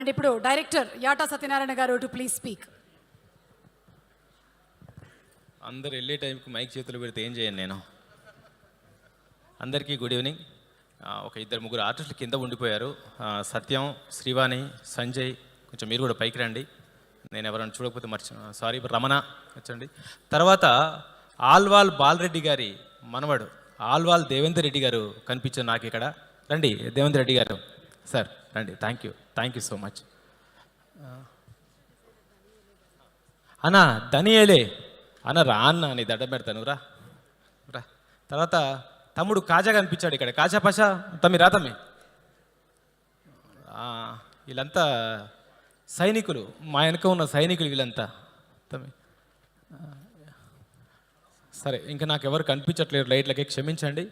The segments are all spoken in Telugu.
అండ్ ఇప్పుడు డైరెక్టర్ యాటా సత్యనారాయణ గారు టు ప్లీజ్ స్పీక్. అందరు వెళ్ళే టైంకి మైక్ చేతులు పెడితే ఏం చేయను నేను. అందరికీ గుడ్ ఈవినింగ్. ఒక ఇద్దరు ముగ్గురు ఆర్టిస్టులు కింద ఉండిపోయారు. సత్యం, శ్రీవాణి, సంజయ్, కొంచెం మీరు కూడా పైకి రండి. నేను ఎవరైనా చూడకపోతే సారీ. రమణ వచ్చండి. తర్వాత ఆల్వాల్ బాలరెడ్డి గారి మనవడు ఆల్వాల్ దేవేందర్ రెడ్డి గారు కనిపించారు నాకు ఇక్కడ. రండి దేవేందర్ రెడ్డి గారు సార్, రండి. Thank you so much. అన్న దనియేలే అన్న, రా అన్న, నీ దండం పెడతాను, రా రా. తర్వాత తమ్ముడు కాజా కనిపించాడు ఇక్కడ. కాజా పాషా తమ్మి రా తమ్మి. వీళ్ళంతా సైనికులు, మా వెనక ఉన్న సైనికులు వీళ్ళంతా తమ్మి. సరే, ఇంకా నాకు ఎవరు కనిపించట్లేదు లైట్లకి, క్షమించండి.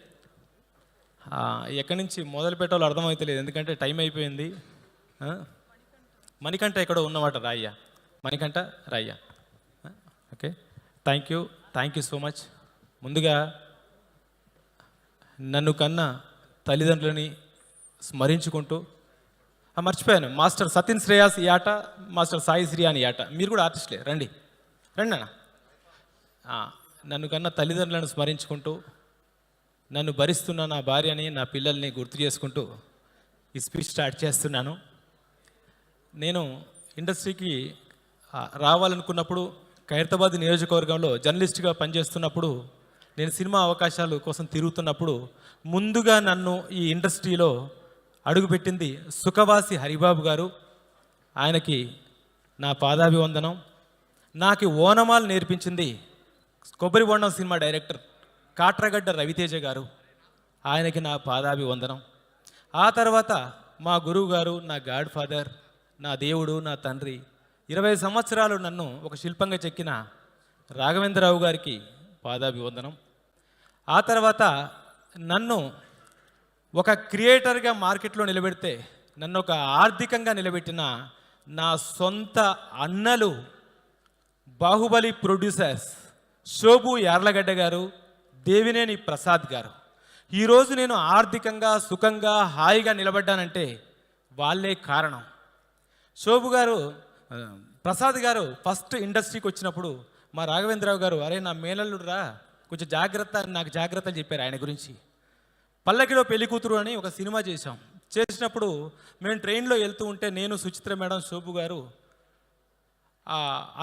ఎక్కడి నుంచి మొదలు పెట్టాలో అర్థమవుతలేదు, ఎందుకంటే టైం అయిపోయింది. మణికంఠ ఎక్కడో ఉన్నమాట, రాయ్యా మణికంఠ, రాయ్యా. Okay, thank you so much. ముందుగా నన్ను కన్నా తల్లిదండ్రులని స్మరించుకుంటూ, మర్చిపోయాను, మాస్టర్ సతిన్ శ్రేయాస్ ఈ ఆట, మాస్టర్ సాయి శ్రీ అని ఆట. మీరు కూడా ఆర్టిస్టులే, రండి రండి అన్న. నన్ను కన్నా తల్లిదండ్రులను స్మరించుకుంటూ, నన్ను భరిస్తున్న నా భార్యని, నా పిల్లల్ని గుర్తు చేసుకుంటూ ఈ స్పీచ్ స్టార్ట్ చేస్తున్నాను. నేను ఇండస్ట్రీకి రావాలనుకున్నప్పుడు, ఖైరతాబాద్ నియోజకవర్గంలో జర్నలిస్ట్గా పనిచేస్తున్నప్పుడు, నేను సినిమా అవకాశాల కోసం తిరుగుతున్నప్పుడు ముందుగా నన్ను ఈ ఇండస్ట్రీలో అడుగుపెట్టింది సుఖవాసి హరిబాబు గారు. ఆయనకి నా పాదాభివందనం. నాకు ఓనమాలు నేర్పించింది కొబ్బరి బొండం సినిమా డైరెక్టర్ కాట్రగడ్డ రవితేజ గారు. ఆయనకి నా పాదాభివందనం. ఆ తర్వాత మా గురువు గారు, నా గాడ్ ఫాదర్, నా దేవుడు, నా తండ్రి, 20 సంవత్సరాలు నన్ను ఒక శిల్పంగా చెక్కిన రాఘవేంద్రరావు గారికి పాదాభివందనం. ఆ తర్వాత నన్ను ఒక క్రియేటర్గా మార్కెట్లో నిలబెడితే, నన్ను ఒక ఆర్థికంగా నిలబెట్టిన నా సొంత అన్నలు, బాహుబలి ప్రొడ్యూసర్స్ శోభు యార్లగడ్డ గారు, దేవినేని ప్రసాద్ గారు. ఈరోజు నేను ఆర్థికంగా సుఖంగా హాయిగా నిలబడ్డానంటే వాళ్ళే కారణం. శోభు గారు, ప్రసాద్ గారు ఫస్ట్ ఇండస్ట్రీకి వచ్చినప్పుడు మా రాఘవేంద్రరావు గారు, అరే నా మేనల్లుడు రా, కొంచెం జాగ్రత్త అని నాకు జాగ్రత్తలు చెప్పారు ఆయన గురించి. పల్లకిలో పెళ్లి కూతురు అని ఒక సినిమా చేసినప్పుడు మేము ట్రైన్లో వెళ్తూ ఉంటే, నేను, సుచిత్ర మేడం, శోభు గారు,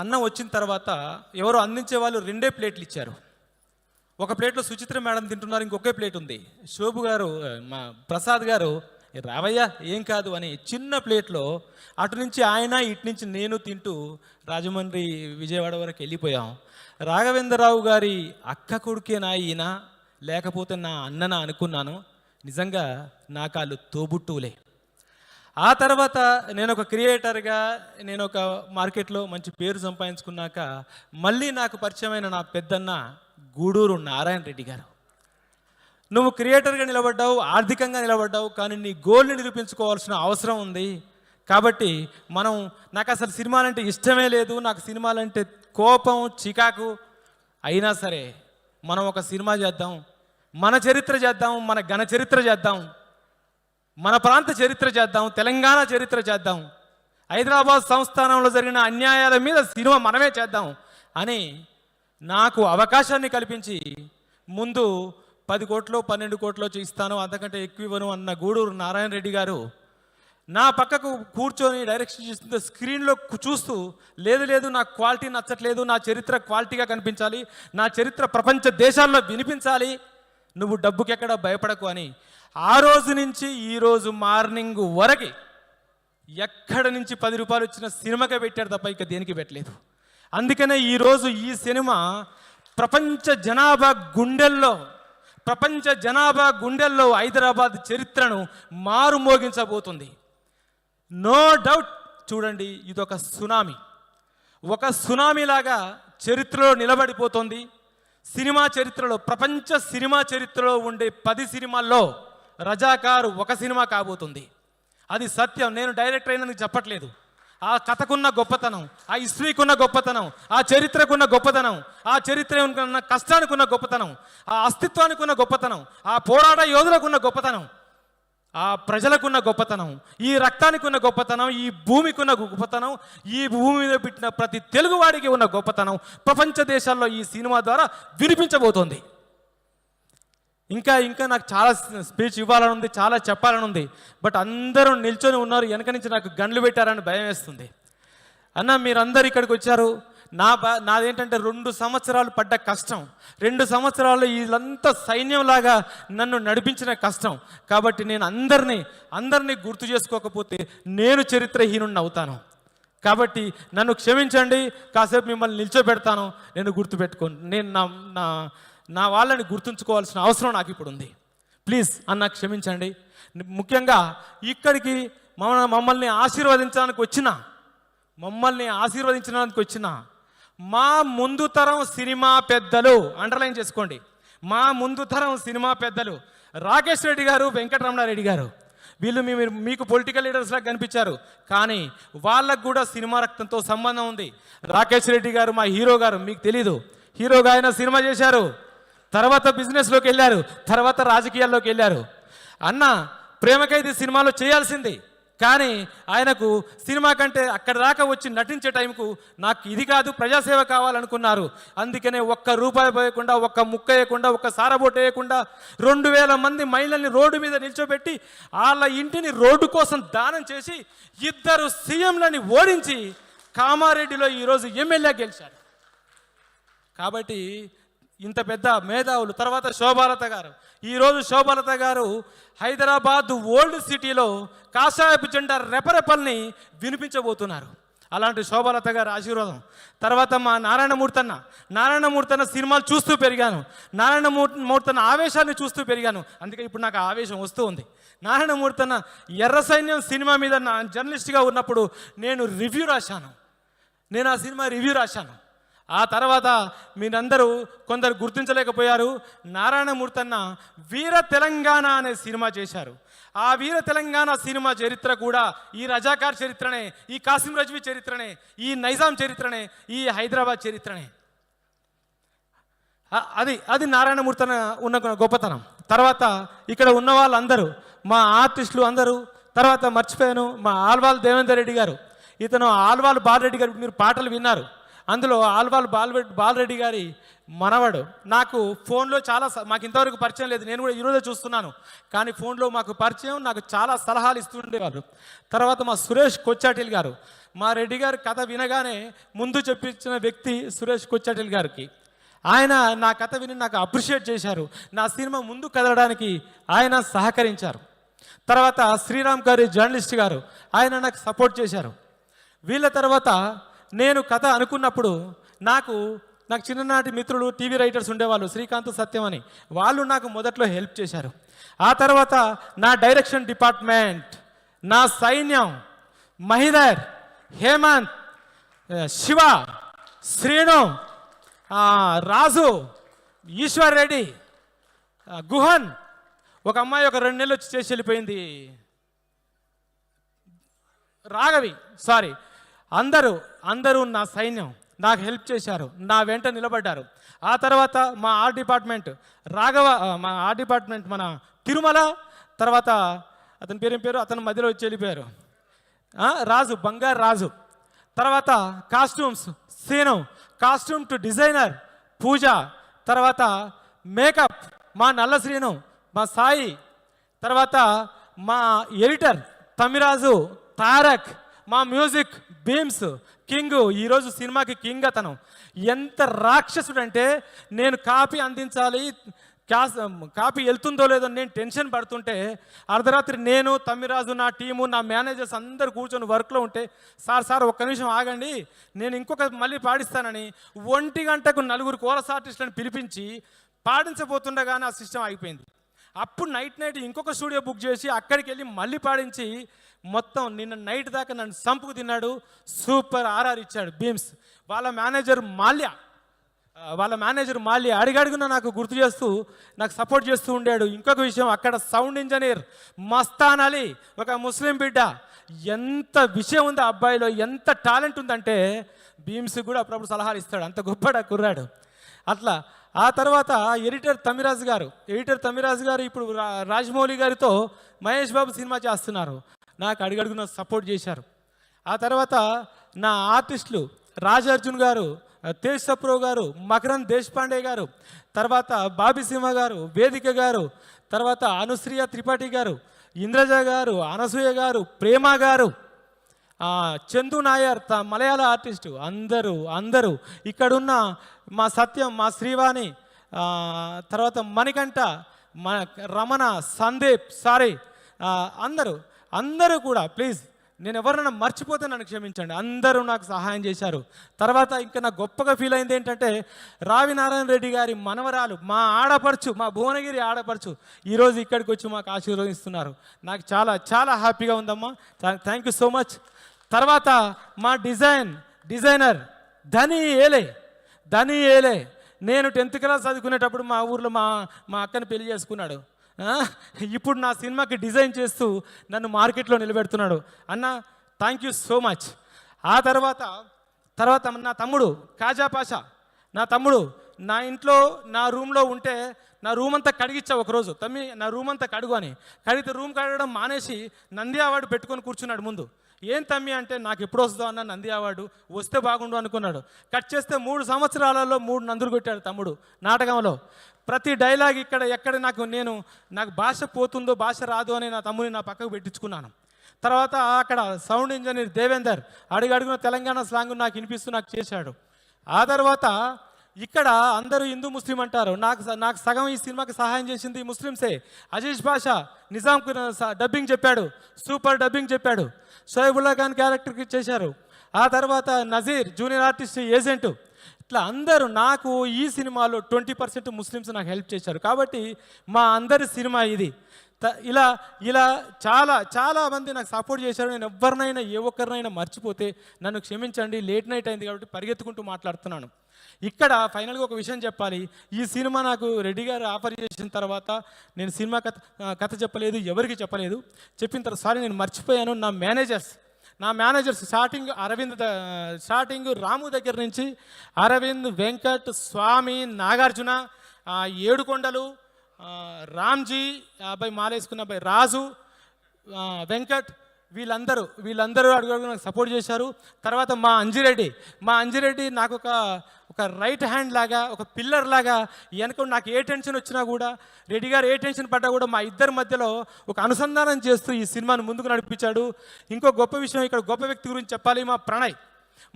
అన్నం వచ్చిన తర్వాత ఎవరో అందించే వాళ్ళు 2 ప్లేట్లు ఇచ్చారు. ఒక ప్లేట్లో సుచిత్ర మేడం తింటున్నారు, ఇంకొకే ప్లేట్ ఉంది. శోభు గారు, మా ప్రసాద్ గారు, రావయ్యా ఏం కాదు అని చిన్న ప్లేట్లో అటు నుంచి ఆయన, ఇటు నుంచి నేను తింటూ రాజమండ్రి, విజయవాడ వరకు వెళ్ళిపోయాం. రాఘవేంద్రరావు గారి అక్క కొడుకేనా ఈయన, లేకపోతే నా అన్నన అనుకున్నాను. నిజంగా నాకు వాళ్ళు తోబుట్టువులే. ఆ తర్వాత నేను ఒక క్రియేటర్గా, నేను ఒక మార్కెట్లో మంచి పేరు సంపాదించుకున్నాక మళ్ళీ నాకు పరిచయమైన నా పెద్దన్న గూడూరు నారాయణ రెడ్డి గారు, నువ్వు క్రియేటర్గా నిలబడ్డావు, ఆర్థికంగా నిలబడ్డావు, కానీ నీ గోల్ని నిరూపించుకోవాల్సిన అవసరం ఉంది. కాబట్టి నాకు అసలు సినిమాలంటే ఇష్టమే లేదు, నాకు సినిమాలంటే కోపం, చికాకు, అయినా సరే మనం ఒక సినిమా చేద్దాం, మన చరిత్ర చేద్దాం, మన ఘన చరిత్ర చేద్దాం, మన ప్రాంత చరిత్ర చేద్దాం, తెలంగాణ చరిత్ర చేద్దాం, హైదరాబాద్ సంస్థానంలో జరిగిన అన్యాయాల మీద సినిమా మనమే చేద్దాం అని నాకు అవకాశాన్ని కల్పించి, ముందు 10 కోట్లు 12 కోట్లు ఇస్తాను, అంతకంటే ఎక్కువ ఇవ్వను అన్న గూడూరు నారాయణ రెడ్డి గారు నా పక్కకు కూర్చొని డైరెక్షన్ చేస్తుంటే స్క్రీన్లో చూస్తూ, లేదు నాకు క్వాలిటీ నచ్చట్లేదు, నా చరిత్ర క్వాలిటీగా కనిపించాలి, నా చరిత్ర ప్రపంచ దేశాల్లో వినిపించాలి, నువ్వు డబ్బుకెక్కడ భయపడకు అని ఆ రోజు నుంచి ఈ రోజు మార్నింగ్ వరకు ఎక్కడి నుంచి 10 రూపాయలు వచ్చిన సినిమాకే పెట్టాడు తప్ప ఇక దేనికి పెట్టలేదు. అందుకనే ఈరోజు ఈ సినిమా ప్రపంచ జనాభా గుండెల్లో హైదరాబాద్ చరిత్రను మారుమోగించబోతుంది. No doubt. చూడండి, ఇదొక సునామీ, ఒక సునామీలాగా చరిత్రలో నిలబడిపోతుంది. సినిమా చరిత్రలో, ప్రపంచ సినిమా చరిత్రలో ఉండే 10 సినిమాల్లో రజాకార్ ఒక సినిమా కాబోతుంది. అది సత్యం. నేను డైరెక్టర్ అయినందుకు చెప్పట్లేదు. ఆ కథకున్న గొప్పతనం, ఆ హిస్టరీకున్న గొప్పతనం, ఆ చరిత్రకున్న గొప్పతనం, ఆ చరిత్ర ఉన్న కష్టానికి ఉన్న గొప్పతనం, ఆ అస్తిత్వానికి ఉన్న గొప్పతనం, ఆ పోరాట యోధులకున్న గొప్పతనం ఆ ప్రజలకున్న గొప్పతనం, ఈ రక్తానికి ఉన్న గొప్పతనం, ఈ భూమికి ఉన్న గొప్పతనం, ఈ భూమి మీద పెట్టిన ప్రతి తెలుగువాడికి ఉన్న గొప్పతనం ప్రపంచ దేశాల్లో ఈ సినిమా ద్వారా వినిపించబోతోంది. ఇంకా ఇంకా నాకు చాలా స్పీచ్ ఇవ్వాలని ఉంది, చాలా చెప్పాలని ఉంది. బట్ అందరూ నిల్చొని ఉన్నారు, వెనక నుంచి నాకు గన్లు పెట్టారని భయం వేస్తుంది. అన్న మీరందరూ ఇక్కడికి వచ్చారు. నాదేంటంటే 2 సంవత్సరాలు పడ్డ కష్టం, 2 సంవత్సరాలు వీళ్ళంతా సైన్యంలాగా నన్ను నడిపించిన కష్టం. కాబట్టి నేను అందరినీ గుర్తు చేసుకోకపోతే నేను చరిత్రహీనుడిని అవుతాను. కాబట్టి నన్ను క్షమించండి, కాసేపు మిమ్మల్ని నిల్చోబెడతాను. నేను గుర్తుపెట్టుకోండి, నేను నా వాళ్ళని గుర్తుంచుకోవాల్సిన అవసరం నాకు ఇప్పుడు ఉంది. ప్లీజ్ అన్న క్షమించండి. ముఖ్యంగా ఇక్కడికి మమ్మల్ని ఆశీర్వదించడానికి వచ్చిన మా ముందు తరం సినిమా పెద్దలు, అండర్లైన్ చేసుకోండి, మా ముందు తరం సినిమా పెద్దలు రాకేష్ రెడ్డి గారు, వెంకటరమణారెడ్డి గారు, వీళ్ళు మీకు పొలిటికల్ లీడర్స్లా కనిపించారు, కానీ వాళ్ళకు కూడా సినిమా రక్తంతో సంబంధం ఉంది. రాకేష్ రెడ్డి గారు మా హీరో గారు, మీకు తెలీదు, హీరోగా ఆయన సినిమా చేశారు, తర్వాత బిజినెస్లోకి వెళ్ళారు, తర్వాత రాజకీయాల్లోకి వెళ్ళారు. అన్న ప్రేమకైది సినిమాలో చేయాల్సింది, కానీ ఆయనకు సినిమా కంటే అక్కడ దాకా వచ్చి నటించే టైంకు నాకు ఇది కాదు ప్రజాసేవ కావాలనుకున్నారు. అందుకనే ఒక్క రూపాయి పోయకుండా, ఒక్క ముక్క వేయకుండా, ఒక్క సారబోటు వేయకుండా 2000 మంది మహిళల్ని రోడ్డు మీద నిల్చోబెట్టి వాళ్ళ ఇంటిని రోడ్డు కోసం దానం చేసి 2 సీఎంలని ఓడించి కామారెడ్డిలో ఈరోజు ఎమ్మెల్యే గెలిచారు. కాబట్టి ఇంత పెద్ద మేధావులు, తర్వాత శోభాలత గారు, ఈరోజు శోభాలత గారు హైదరాబాద్ ఓల్డ్ సిటీలో కాషాయపు జెండా రెపరెపల్ని వినిపించబోతున్నారు. అలాంటి శోభాలత గారి ఆశీర్వాదం. తర్వాత మా నారాయణమూర్తి అన్న సినిమాలు చూస్తూ పెరిగాను, నారాయణమూర్తి అన్న ఆవేశాన్ని చూస్తూ పెరిగాను. అందుకే ఇప్పుడు నాకు ఆవేశం వస్తూ ఉంది. నారాయణమూర్తి అన్న ఎర్ర సైన్యం సినిమా మీద నా జర్నలిస్ట్గా ఉన్నప్పుడు నేను ఆ సినిమా రివ్యూ రాశాను. ఆ తర్వాత మీరందరూ కొందరు గుర్తించలేకపోయారు. నారాయణమూర్తి అన్న వీర తెలంగాణ అనే సినిమా చేశారు. ఆ వీర తెలంగాణ సినిమా చరిత్ర కూడా ఈ రజాకార్ చరిత్రనే, ఈ కాసిం రజ్వీ చరిత్రనే, ఈ నైజాం చరిత్రనే, ఈ హైదరాబాద్ చరిత్రనే. అది నారాయణమూర్తి అన్న ఉన్న గొప్పతనం. తర్వాత ఇక్కడ ఉన్న వాళ్ళందరూ, మా ఆర్టిస్టులు అందరూ, తర్వాత మర్చిపోయాను మా ఆల్వాల్ దేవేందర్ రెడ్డి గారు, ఇతను ఆల్వాల్ బాలరెడ్డి గారు, మీరు పాటలు విన్నారు. అందులో ఆల్వాల్ బాలరెడ్డి గారి మనవడు. నాకు ఫోన్లో మాకు ఇంతవరకు పరిచయం లేదు, నేను కూడా ఈరోజే చూస్తున్నాను, కానీ ఫోన్లో మాకు పరిచయం, నాకు చాలా సలహాలు ఇస్తుండేవారు. తర్వాత మా సురేష్ కొచ్చాటిల్ గారు, మా రెడ్డి గారి కథ వినగానే ముందు చెప్పించిన వ్యక్తి సురేష్ కొచ్చాటిల్ గారికి. ఆయన నా కథ విని నాకు అప్రిషియేట్ చేశారు, నా సినిమా ముందు కదలడానికి ఆయన సహకరించారు. తర్వాత శ్రీరామ్ గారి జర్నలిస్ట్ గారు, ఆయన నాకు సపోర్ట్ చేశారు. వీళ్ళ తర్వాత నేను కథ అనుకున్నప్పుడు నాకు చిన్ననాటి మిత్రులు టీవీ రైటర్స్ ఉండేవాళ్ళు, శ్రీకాంత్ సత్యం అని, వాళ్ళు నాకు మొదట్లో హెల్ప్ చేశారు. ఆ తర్వాత నా డైరెక్షన్ డిపార్ట్మెంట్, నా సైన్యం, మహిదర్, హేమంత్, శివ, శ్రీను, రాజు, ఈశ్వర్ రెడ్డి, గుహన్, ఒక అమ్మాయి ఒక 2 నెలలు వచ్చి చేసి వెళ్ళిపోయింది, రాఘవి, అందరూ నా సైన్యం నాకు హెల్ప్ చేశారు, నా వెంట నిలబడ్డారు. ఆ తర్వాత మా ఆర్ట్ డిపార్ట్మెంట్ మన తిరుమల, తర్వాత అతని పేరు అతని మధ్యలో వచ్చి వెళ్ళిపోయారు, బంగారు రాజు. తర్వాత costumes Seenu, costume to designer Pooja, తర్వాత మేకప్ మా నల్ల శ్రీను, మా సాయి, తర్వాత మా ఎడిటర్ తమిరాజు, తారక్, మా మ్యూజిక్ బీమ్స్, కింగ్, ఈరోజు సినిమాకి కింగ్ అతను. ఎంత రాక్షసుడంటే నేను కాపీ అందించాలి, కాపీ వెళ్తుందో లేదో నేను టెన్షన్ పడుతుంటే అర్ధరాత్రి నేను, తమ్మిరాజు, నా టీము, నా మేనేజర్స్ అందరు కూర్చొని వర్క్లో ఉంటే, సార్ ఒక్క నిమిషం ఆగండి నేను మళ్ళీ పాడిస్తానని 1 గంటకు 4 కోరస్ ఆర్టిస్టులను పిలిపించి పాడించబోతుండగానే ఆ సిస్టమ్ ఆగిపోయింది. అప్పుడు నైట్ ఇంకొక స్టూడియో బుక్ చేసి అక్కడికి వెళ్ళి మళ్ళీ పాడించి మొత్తం నిన్న నైట్ దాకా నన్ను సంపుకు తిన్నాడు. సూపర్ ఆర్ఆర్ ఇచ్చాడు బీమ్స్. వాళ్ళ మేనేజర్ మాల్య అడిగడుగున నాకు గుర్తు చేస్తూ నాకు సపోర్ట్ చేస్తూ ఉండాడు. ఇంకొక విషయం, అక్కడ సౌండ్ ఇంజనీర్ మస్తాన్ అలీ, ఒక ముస్లిం బిడ్డ. ఎంత విషయం ఉంది ఆ అబ్బాయిలో, ఎంత టాలెంట్ ఉందంటే బీమ్స్ కూడా అప్పుడప్పుడు సలహాలు ఇస్తాడు, అంత గొప్పడా కుర్రాడు. అట్లా ఆ తర్వాత ఎడిటర్ తమిరాజు గారు ఇప్పుడు రాజమౌళి గారితో మహేష్ బాబు సినిమా చేస్తున్నారు. నాకు అడుగడుగున సపోర్ట్ చేశారు. ఆ తర్వాత నా ఆర్టిస్టులు రాజార్జున్ గారు, తేజ్ సప్రో గారు, మకరంద్ దేశపాండే గారు, తర్వాత బాబీ సింహ గారు, వేదిక గారు, తర్వాత అనుశ్రియ త్రిపాఠి గారు, ఇంద్రజ గారు, అనసూయ గారు, ప్రేమ గారు, చందు నాయర్ మలయాళ ఆర్టిస్టు, అందరూ ఇక్కడున్న మా సత్యం, మా శ్రీవాణి, తర్వాత మణికంఠ, రమణ, సందీప్, సారీ, అందరూ కూడా ప్లీజ్, నేను ఎవరైనా మర్చిపోతే నన్ను క్షమించండి. అందరూ నాకు సహాయం చేశారు. తర్వాత ఇంకా నాకు గొప్పగా ఫీల్ అయింది ఏంటంటే, రావి నారాయణ రెడ్డి గారి మనవరాలు, మా ఆడపడుచు, మా భువనగిరి ఆడపడుచు ఈరోజు ఇక్కడికి వచ్చి మాకు ఆశీర్వదిస్తున్నారు. నాకు చాలా చాలా హ్యాపీగా ఉందమ్మా. Thank you so much. తర్వాత మా డిజైనర్ ధనీ ఏలే నేను 10th క్లాస్ చదువుకునేటప్పుడు మా ఊర్లో మా అక్కని పెళ్లి చేసుకున్నాడు. ఇప్పుడు నా సినిమాకి డిజైన్ చేస్తూ నన్ను మార్కెట్లో నిలబెడుతున్నాడు. అన్న థ్యాంక్ యూ సో మచ్. ఆ తర్వాత నా తమ్ముడు కాజా పాషా, నా ఇంట్లో నా రూమ్లో ఉంటే నా రూమ్ అంతా కడిగిచ్చా ఒకరోజు. తమ్మి నా రూమ్ అంతా కడుగు అని. కడిగితే రూమ్ కడగడం మానేసి నంది అవార్డు పెట్టుకొని కూర్చున్నాడు ముందు. ఏం తమ్మి అంటే, నాకు ఎప్పుడు వస్తుందో అన్న నంది అవార్డు, వస్తే బాగుండు అనుకున్నాడు. కట్ చేస్తే 3 సంవత్సరాలలో 3 నందులు కొట్టాడు తమ్ముడు నాటకంలో. ప్రతి డైలాగ్ ఎక్కడ నాకు భాష పోతుందో, భాష రాదు అని నా తమ్ముని నా పక్కకు పెట్టించుకున్నాను. తర్వాత అక్కడ సౌండ్ ఇంజనీర్ దేవేందర్ అడుగడుగున తెలంగాణ స్లాంగ్ నాకు వినిపిస్తూ నాకు చేశాడు. ఆ తర్వాత ఇక్కడ అందరూ హిందూ ముస్లిం అంటారు. నాకు సగం ఈ సినిమాకి సహాయం చేసింది ముస్లింసే. అజీజ్ బాషా నిజాంకు డబ్బింగ్ చెప్పాడు, సూపర్ డబ్బింగ్ చెప్పాడు. షోయబుల్లా ఖాన్ క్యారెక్టర్కి చేశారు. ఆ తర్వాత నజీర్ జూనియర్ ఆర్టిస్ట్ ఏజెంటు, ఇట్లా అందరూ నాకు ఈ సినిమాలో 20% ముస్లిమ్స్ నాకు హెల్ప్ చేశారు. కాబట్టి మా అందరి సినిమా ఇది. ఇలా చాలా మంది నాకు సపోర్ట్ చేశారు. నేను ఎవరినైనా ఏ ఒక్కరినైనా మర్చిపోతే నన్ను క్షమించండి. లేట్ నైట్ అయింది కాబట్టి పరిగెత్తుకుంటూ మాట్లాడుతున్నాను. ఇక్కడ ఫైనల్గా ఒక విషయం చెప్పాలి. ఈ సినిమా నాకు రెడ్డి గారు ఆఫర్ చేసిన తర్వాత నేను సినిమా కథ చెప్పలేదు, ఎవరికి చెప్పలేదు. చెప్పిన తర్వాత సారీ నేను మర్చిపోయాను. నా మేనేజర్స్ స్టార్టింగ్ రాము దగ్గర నుంచి అరవింద్, వెంకట్, స్వామి, నాగార్జున, ఏడుకొండలు, రామ్జీ, అబ్బాయి మాలేసుకున్న అబ్బాయి రాజు, వెంకట్, వీళ్ళందరూ అడుగు నాకు సపోర్ట్ చేశారు. తర్వాత మా అంజిరెడ్డి నాకు ఒక రైట్ హ్యాండ్ లాగా, ఒక పిల్లర్ లాగా వెనక నాకు ఏ టెన్షన్ వచ్చినా కూడా, రెడ్డి గారు ఏ టెన్షన్ పడ్డా కూడా మా ఇద్దరి మధ్యలో ఒక అనుసంధానం చేస్తూ ఈ సినిమాను ముందుకు నడిపించాడు. ఇంకో గొప్ప విషయం, ఇక్కడ గొప్ప వ్యక్తి గురించి చెప్పాలి.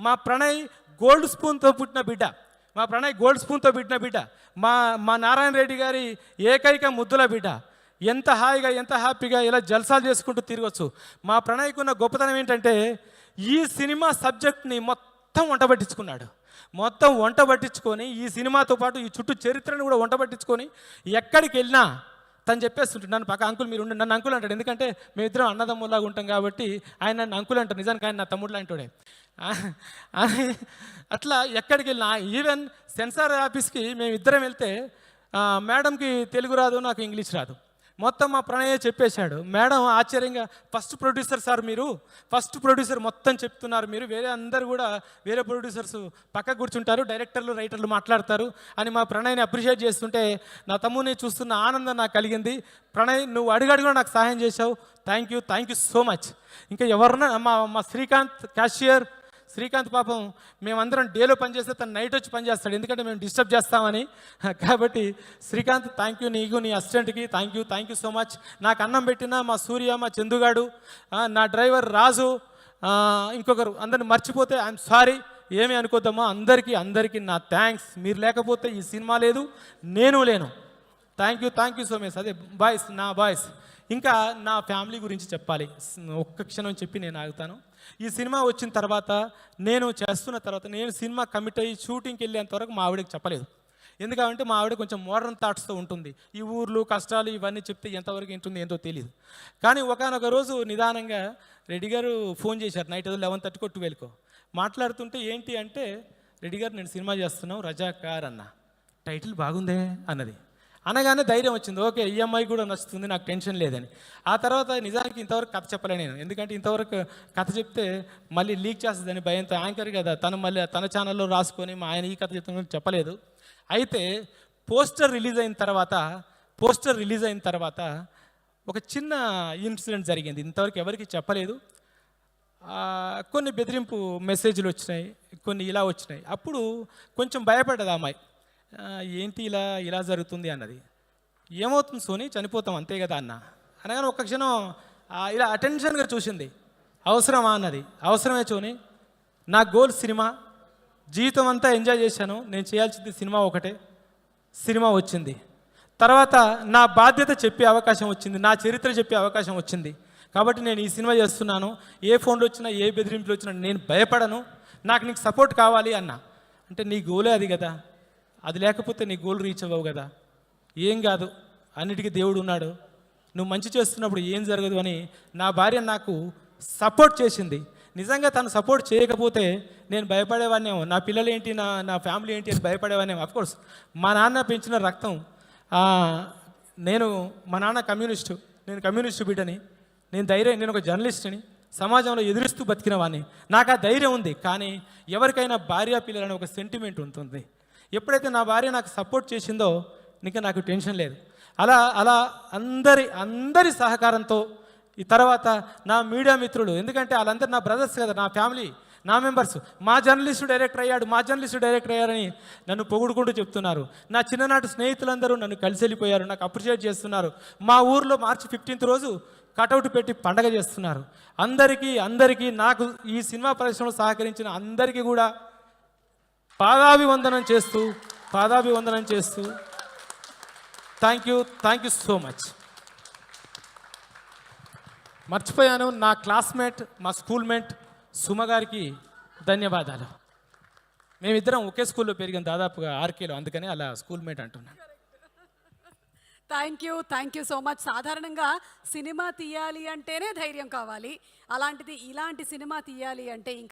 మా ప్రణయ్ గోల్డ్ స్పూన్తో పుట్టిన బిడ్డ, మా నారాయణ రెడ్డి గారి ఏకైక ముద్దుల బిడ్డ. ఎంత హాయిగా, ఎంత హ్యాపీగా ఇలా జల్సాలు చేసుకుంటూ తిరగచ్చు. మా ప్రణయ్కున్న గొప్పతనం ఏంటంటే, ఈ సినిమా సబ్జెక్ట్ని మొత్తం వంట పట్టించుకొని ఈ సినిమాతో పాటు ఈ చుట్టూ చరిత్రను కూడా వంట పట్టించుకొని ఎక్కడికి వెళ్ళినా తను చెప్పేస్తుంటాడు. నన్ను పక్క అంకుల్ మీరు నన్ను అంకుల్ అంటాడు. ఎందుకంటే మేమిద్దరం అన్నదమ్ములాగా ఉంటాం కాబట్టి ఆయన నన్ను అంకుల్ అంటాడు. నిజానికి ఆయన నా తమ్ముడు లాంటివాడే. అట్లా ఎక్కడికి వెళ్ళినా, ఈవెన్ సెన్సార్ ఆఫీస్కి మేమిద్దరం వెళ్తే మేడంకి తెలుగు రాదు, నాకు ఇంగ్లీష్ రాదు. మొత్తం మా ప్రణయే చెప్పేశాడు. మేడం ఆశ్చర్యంగా, ఫస్ట్ ప్రొడ్యూసర్ మొత్తం చెప్తున్నారు మీరు, వేరే ప్రొడ్యూసర్స్ పక్క కూర్చుంటారు, డైరెక్టర్లు రైటర్లు మాట్లాడతారు అని మా ప్రణయ్ని అప్రిషియేట్ చేస్తుంటే నా తమ్ముని చూస్తున్న ఆనందం నాకు కలిగింది. ప్రణయ్, నువ్వు అడుగడుగునా నాకు సహాయం చేశావు. Thank you so much. ఇంకా ఎవరన్నా మా శ్రీకాంత్ పాపం మేమందరం డేలో పనిచేస్తే తను నైట్ వచ్చి పనిచేస్తాడు, ఎందుకంటే మేము డిస్టర్బ్ చేస్తామని. కాబట్టి శ్రీకాంత్, థ్యాంక్ యూ. నీకు, నీ అసిస్టెంట్కి థ్యాంక్ యూ సో మచ్. నాకు అన్నం పెట్టిన మా సూర్య, మా చందుగాడు, నా డ్రైవర్ రాజు, ఇంకొకరు, అందరిని మర్చిపోతే ఐఎమ్ సారీ, ఏమీ అనుకోద్దామా. అందరికీ నా థ్యాంక్స్. మీరు లేకపోతే ఈ సినిమా లేదు, నేను లేను. Thank you so much. అదే బాయ్స్. ఇంకా నా ఫ్యామిలీ గురించి చెప్పాలి. ఒక్క క్షణం చెప్పి నేను ఆగుతాను. ఈ సినిమా వచ్చిన తర్వాత, నేను సినిమా కమిట్ అయ్యి షూటింగ్కి వెళ్ళేంతవరకు మా ఆవిడకి చెప్పలేదు. ఎందుకంటే మా ఆవిడ కొంచెం మోడర్న్ థాట్స్తో ఉంటుంది. ఈ ఊర్లు కష్టాలు ఇవన్నీ చెప్తే ఎంతవరకు ఉంటుంది ఏంటో తెలియదు. కానీ ఒకానొక రోజు నిదానంగా రెడ్డి గారు ఫోన్ చేశారు. నైట్ 11:30కో 12కో మాట్లాడుతుంటే, ఏంటి అంటే, రెడ్డి గారు నేను సినిమా చేస్తున్నావు రజాకార్ అన్న, టైటిల్ బాగుందే అన్నది. అనగానే ధైర్యం వచ్చింది. ఓకే, ఈ అమ్మాయి కూడా నచ్చుతుంది, నాకు టెన్షన్ లేదని. ఆ తర్వాత నిజానికి ఇంతవరకు కథ చెప్పలే నేను, ఎందుకంటే ఇంతవరకు కథ చెప్తే మళ్ళీ లీక్ చేస్తుందని భయంతో, యాంకర్ కదా తను మళ్ళీ తన ఛానల్లో రాసుకొని మా ఆయన ఈ కథ చెప్తున్నా చెప్పలేదు. అయితే పోస్టర్ రిలీజ్ అయిన తర్వాత ఒక చిన్న ఇన్సిడెంట్ జరిగింది. ఇంతవరకు ఎవరికి చెప్పలేదు. కొన్ని బెదిరింపు మెసేజ్లు వచ్చినాయి, కొన్ని ఇలా వచ్చినాయి. అప్పుడు కొంచెం భయపడ్డది ఆ అమ్మాయి. ఏంటి ఇలా జరుగుతుంది అన్నది. ఏమవుతుంది సోని, చనిపోతాం అంతే కదా అన్న అనగానే ఒక్క క్షణం ఇలా అటెన్షన్గా చూసింది. అవసరమా అన్నది. అవసరమే సోని, నా గోల్ సినిమా, జీవితం అంతా ఎంజాయ్ చేశాను, నేను చేయాల్సింది సినిమా ఒకటే. సినిమా వచ్చింది, తర్వాత నా బాధ్యత చెప్పే అవకాశం వచ్చింది, నా చరిత్ర చెప్పే అవకాశం వచ్చింది. కాబట్టి నేను ఈ సినిమా చేస్తున్నాను. ఏ ఫోన్లు వచ్చినా, ఏ బెదిరింపులు వచ్చినా నేను భయపడను, నాకు నీకు సపోర్ట్ కావాలి అన్న. అంటే నీ గోలే అది కదా, అది లేకపోతే నీ గోల్ రీచ్ అవ్వవు కదా. ఏం కాదు, అన్నిటికీ దేవుడు ఉన్నాడు, నువ్వు మంచి చేస్తున్నప్పుడు ఏం జరగదు అని నా భార్య నాకు సపోర్ట్ చేసింది. నిజంగా తను సపోర్ట్ చేయకపోతే నేను భయపడేవాడినేమో, నా పిల్లలు ఏంటి, నా ఫ్యామిలీ ఏంటి అని భయపడేవాడినేమో. అఫ్కోర్స్ మా నాన్న పెంచిన రక్తం, మా నాన్న కమ్యూనిస్టు, నేను కమ్యూనిస్టు బిడ్డని, నేను ఒక జర్నలిస్ట్ని, సమాజంలో ఎదురిస్తూ బతికిన వాడిని. నాకు ఆ ధైర్యం ఉంది. కానీ ఎవరికైనా భార్య పిల్లలని ఒక సెంటిమెంట్ ఉంటుంది. ఎప్పుడైతే నా భార్య నాకు సపోర్ట్ చేసిందో ఇంకా నాకు టెన్షన్ లేదు. అలా అందరి సహకారంతో ఈ తర్వాత నా మీడియా మిత్రులు, ఎందుకంటే వాళ్ళందరూ నా బ్రదర్స్ కదా, నా ఫ్యామిలీ, నా మెంబర్స్, మా జర్నలిస్టు డైరెక్టర్ అయ్యారని నన్ను పొగుడుకుంటూ చెప్తున్నారు. నా చిన్ననాటి స్నేహితులందరూ నన్ను కలిసి వెళ్ళిపోయారు, నాకు అప్రిషియేట్ చేస్తున్నారు. మా ఊర్లో March 15th రోజు కటౌట్ పెట్టి పండగ చేస్తున్నారు. అందరికీ నాకు ఈ సినిమా పరిశ్రమలో సహకరించిన అందరికీ కూడా పాదాభివందనం చేస్తూ థ్యాంక్ యూ సో మచ్. మర్చిపోయాను, నా క్లాస్మేట్, మా స్కూల్మేట్ సుమ గారికి ధన్యవాదాలు. మేమిద్దరం ఒకే స్కూల్లో పెరిగాం, దాదాపుగా 6 అందుకని అలా స్కూల్మేట్ అంటున్నాను. Thank you so much. సాధారణంగా సినిమా తీయాలి అంటేనే ధైర్యం కావాలి, అలాంటిది ఇలాంటి సినిమా తీయాలి అంటే